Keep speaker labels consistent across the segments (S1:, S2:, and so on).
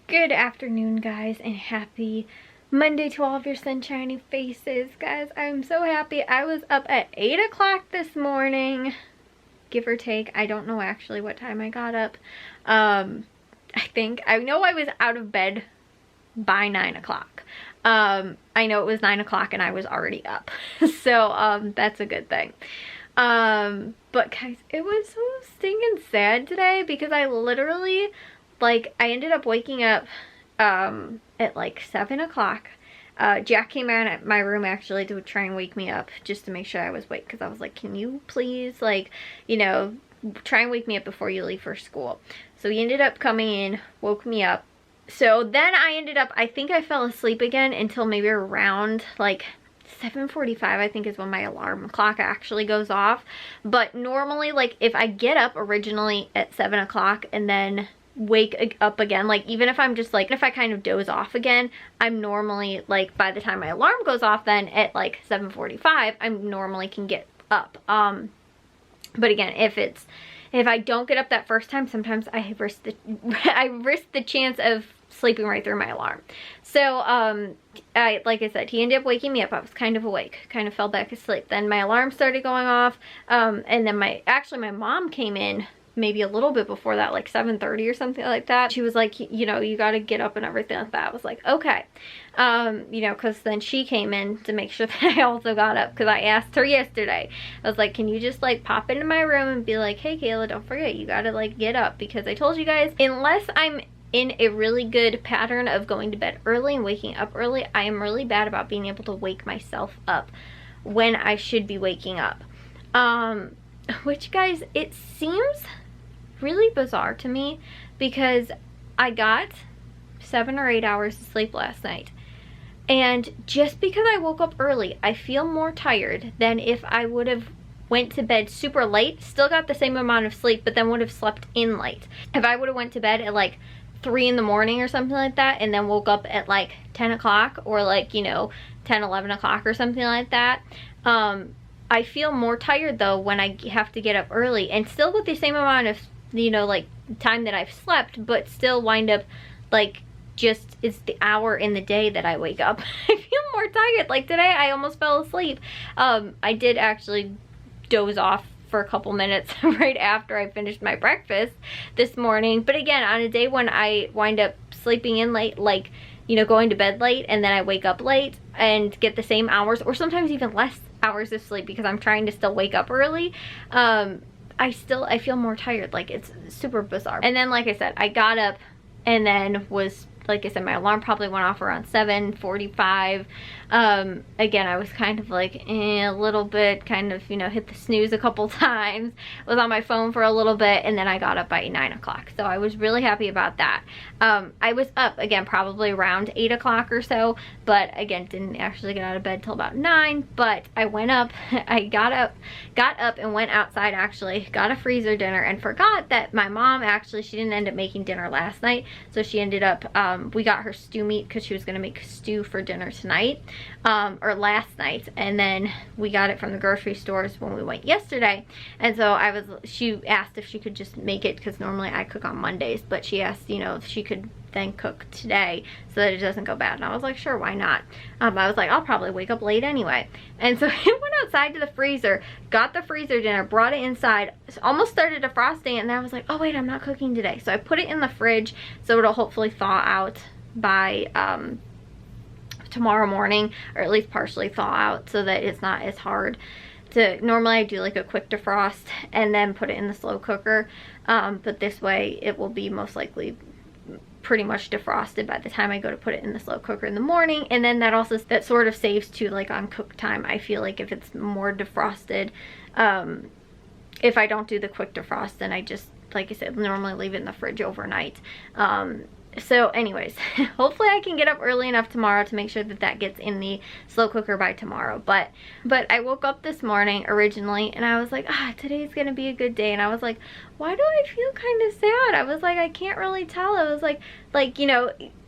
S1: Good afternoon, guys, and happy Monday to all of your sunshiny faces. Guys, I'm so happy. I was up at 8 o'clock this morning, give or take. I don't know actually what time I got up. I know I was out of bed by 9 o'clock. I know it was 9 o'clock and I was already up. So that's a good thing. But guys, it was so stinking sad today because I literally, I ended up waking up at like 7 o'clock. Jack came out at my room actually to try and wake me up just to make sure I was awake, because I was like, can you please, try and wake me up before you leave for school. So he ended up coming in, woke me up. So then I think I fell asleep again until maybe around 7:45, I think, is when my alarm clock actually goes off. But normally, if I get up originally at 7 o'clock and then wake up again, even if I'm just if I kind of doze off again, I'm normally by the time my alarm goes off then at 7:45, I normally can get up. But again, if I don't get up that first time, sometimes I risk the chance of sleeping right through my alarm. So like I said, he ended up waking me up. I was kind of awake, kind of fell back asleep. Then my alarm started going off, and then my mom came in maybe a little bit before that, 7:30 or something like that. She was like, you got to get up and everything like that. I was like, okay. Because then she came in to make sure that I also got up, because I asked her yesterday. I was like, can you just pop into my room and be like, hey Kayla, don't forget, you got to get up, because I told you guys, unless I'm in a really good pattern of going to bed early and waking up early, I am really bad about being able to wake myself up when I should be waking up. Which, guys, it seems really bizarre to me, because I got 7 or 8 hours of sleep last night, and just because I woke up early, I feel more tired than if I would have went to bed super late, still got the same amount of sleep, but then would have slept in late. If I would have went to bed at 3 in the morning or something like that, and then woke up at 10 o'clock or 10, 11 o'clock or something like that, I feel more tired though when I have to get up early, and still with the same amount of time that I've slept, but still wind up just it's the hour in the day that I wake up. I feel more tired. Today I almost fell asleep. I did actually doze off for a couple minutes right after I finished my breakfast this morning, but again, on a day when I wind up sleeping in late, going to bed late, and then I wake up late and get the same hours or sometimes even less hours of sleep because I'm trying to still wake up early, I feel more tired. It's super bizarre. And then, like I said, I got up and then was, like I said, my alarm probably went off around 7:45. Again, I was kind of a little bit, kind of, hit the snooze a couple times, was on my phone for a little bit, and then I got up by 9 o'clock. So I was really happy about that. I was up, again, probably around 8 o'clock or so, but again, didn't actually get out of bed till about 9, but I went up, I got up and went outside, actually, got a freezer dinner, and forgot that my mom, actually, she didn't end up making dinner last night, so she ended up, we got her stew meat because she was going to make stew for dinner tonight, or last night, and then we got it from the grocery stores when we went yesterday. And so she asked if she could just make it, because normally I cook on Mondays, but she asked, if she could then cook today so that it doesn't go bad. And I was like, sure, why not? I was like, I'll probably wake up late anyway. And so I went outside to the freezer, got the freezer dinner, brought it inside, almost started defrosting, and then I was like, oh wait, I'm not cooking today. So I put it in the fridge so it'll hopefully thaw out by tomorrow morning, or at least partially thaw out, so that it's not as hard to, normally I do a quick defrost and then put it in the slow cooker, but this way it will be most likely pretty much defrosted by the time I go to put it in the slow cooker in the morning. And then that sort of saves too, on cook time. I feel like if it's more defrosted, if I don't do the quick defrost, then I just, like I said, normally leave it in the fridge overnight. So anyways, hopefully I can get up early enough tomorrow to make sure that gets in the slow cooker by tomorrow. But I woke up this morning originally and I was like, today's gonna be a good day. And I was like, why do I feel kind of sad? I was like, I can't really tell. I was like,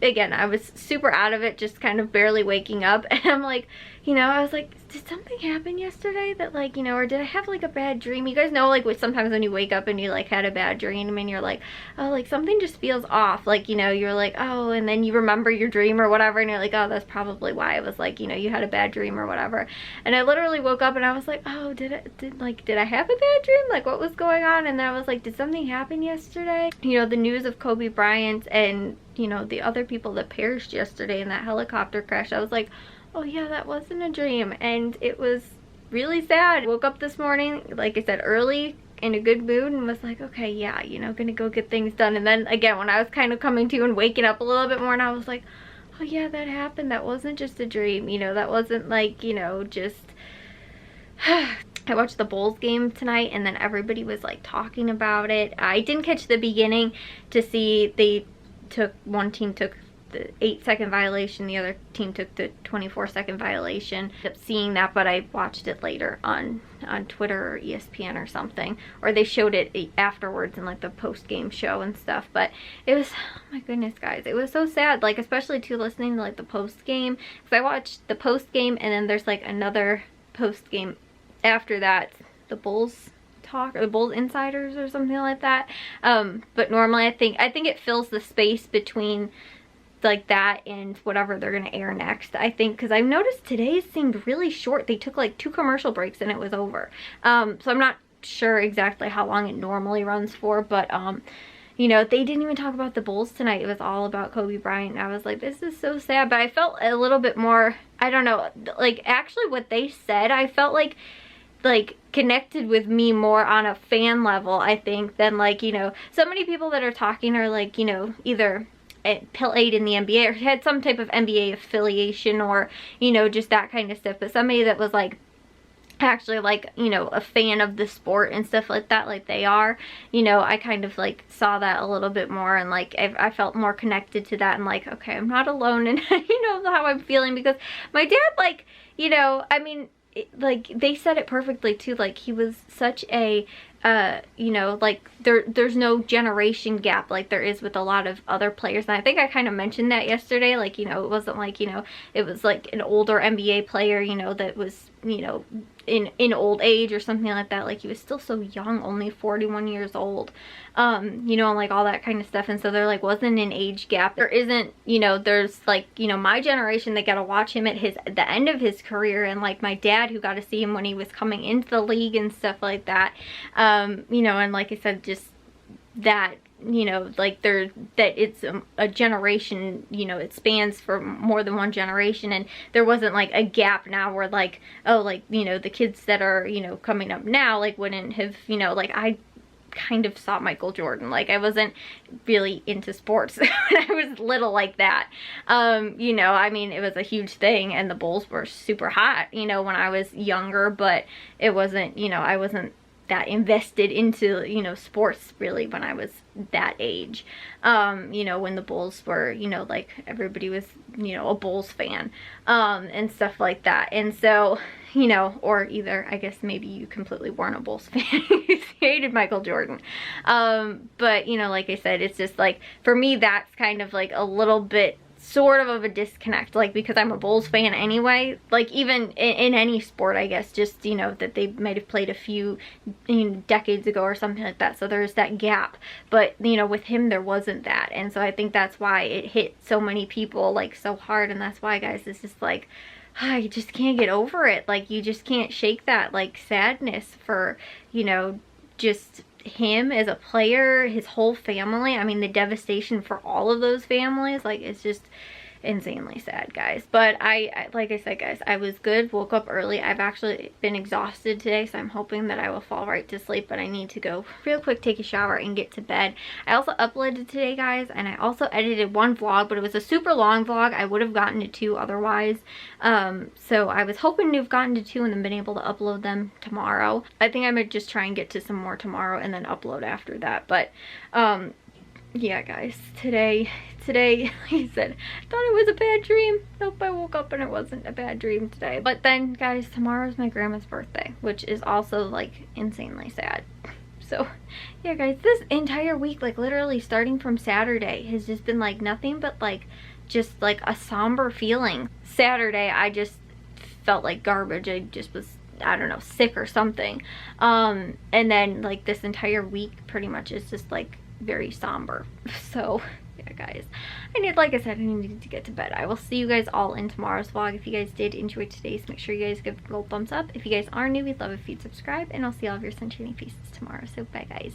S1: again, I was super out of it, just kind of barely waking up. And I'm like, you know, I was like, did something happen yesterday that like, you know, or did I have like a bad dream? You guys know like sometimes when you wake up and you like had a bad dream and you're like, oh, like something just feels off. Like, you know, you're like, oh, and then you remember your dream or whatever and you're like, oh, that's probably why it was like, you know, you had a bad dream or whatever. And I literally woke up and I was like, oh, did I have a bad dream? Like what was going on? And then I was like, did something happen yesterday? You know, the news of Kobe Bryant and, you know, the other people that perished yesterday in that helicopter crash. I was like, oh yeah, that wasn't a dream, and it was really sad. Woke up this morning, like I said, early, in a good mood, and was like, okay, yeah, you know, gonna go get things done. And then again, when I was kind of coming to and waking up a little bit more, and I was like, oh yeah, that happened. That wasn't just a dream, you know, that wasn't like, you know, just I watched the Bulls game tonight, and then everybody was like talking about it. I didn't catch the beginning to see one team took the 8-second violation, the other team took the 24-second violation. Ended up seeing that, but I watched it later on Twitter or ESPN or something, or they showed it afterwards in like the post-game show and stuff. But it was, oh my goodness guys, it was so sad, like especially too listening to like the post-game, because I watched the post-game and then there's like another post-game after that, the Bulls talk or the Bulls Insiders or something like that. But normally I think it fills the space between like that and whatever they're gonna air next, I think, because I've noticed today's seemed really short. They took like 2 commercial breaks and it was over. So I'm not sure exactly how long it normally runs for, but you know, they didn't even talk about the Bulls tonight. It was all about Kobe Bryant, and I was like, this is so sad. But I felt a little bit more, I don't know, like actually what they said, I felt like connected with me more on a fan level, I think, than like, you know, so many people that are talking are like, you know, either played in the NBA or had some type of NBA affiliation, or, you know, just that kind of stuff. But somebody that was like actually like, you know, a fan of the sport and stuff like that, like they are, you know, I kind of like saw that a little bit more, and like I felt more connected to that, and like, okay, I'm not alone in you know, how I'm feeling, because my dad, like, you know, I mean, like they said it perfectly too, like he was such a you know, like there's no generation gap like there is with a lot of other players. And I think I kind of mentioned that yesterday, like, you know, it wasn't like, you know, it was like an older NBA player, you know, that was, you know, in old age or something like that. Like he was still so young, only 41 years old, you know, and like all that kind of stuff. And so there like wasn't an age gap. There isn't, you know, there's like, you know, my generation that got to watch him at the end of his career, and like my dad who got to see him when he was coming into the league and stuff like that. You know, and like I said, just that, you know, like that it's a generation, you know, it spans for more than one generation, and there wasn't like a gap now where like, oh, like, you know, the kids that are, you know, coming up now like wouldn't have, you know, like I kind of saw Michael Jordan, like I wasn't really into sports when I was little like that. You know, I mean, it was a huge thing, and the Bulls were super hot, you know, when I was younger, but it wasn't, you know, I wasn't that invested into, you know, sports really when I was that age. You know, when the Bulls were, you know, like everybody was, you know, a Bulls fan, and stuff like that. And so, you know, or either, I guess maybe you completely weren't a Bulls fan. You hated Michael Jordan. But, you know, like I said, it's just like, for me, that's kind of like a little bit sort of a disconnect, like, because I'm a Bulls fan anyway, like even in any sport, I guess, just, you know, that they might have played a few, you know, decades ago or something like that. So there's that gap, but, you know, with him there wasn't that. And so I think that's why it hit so many people like so hard, and that's why, guys, it's just like, you just can't get over it. Like, you just can't shake that like sadness for, you know, just him as a player, his whole family. I mean, the devastation for all of those families, like, it's just insanely sad, guys. But I like I said, guys, I was good, woke up early. I've actually been exhausted today, so I'm hoping that I will fall right to sleep, but I need to go real quick, take a shower, and get to bed. I also uploaded today, guys, and I also edited one vlog, but it was a super long vlog. I would have gotten to 2 otherwise, so I was hoping to have gotten to 2 and then been able to upload them tomorrow. I think I might just try and get to some more tomorrow and then upload after that. But yeah, guys, today, like I said, I thought it was a bad dream. Nope, I woke up and it wasn't a bad dream today. But then, guys, tomorrow's my grandma's birthday, which is also like insanely sad. So yeah, guys, this entire week, like literally starting from Saturday, has just been like nothing but like just like a somber feeling. Saturday, I just felt like garbage. I just was, I don't know, sick or something. And then like this entire week pretty much is just like very somber. So yeah, guys, like I said, I need to get to bed. I will see you guys all in tomorrow's vlog. If you guys did enjoy today's, make sure you guys give it a little thumbs up. If you guys are new, we'd love if you'd subscribe, and I'll see all of your sunshiny faces tomorrow. So bye, guys.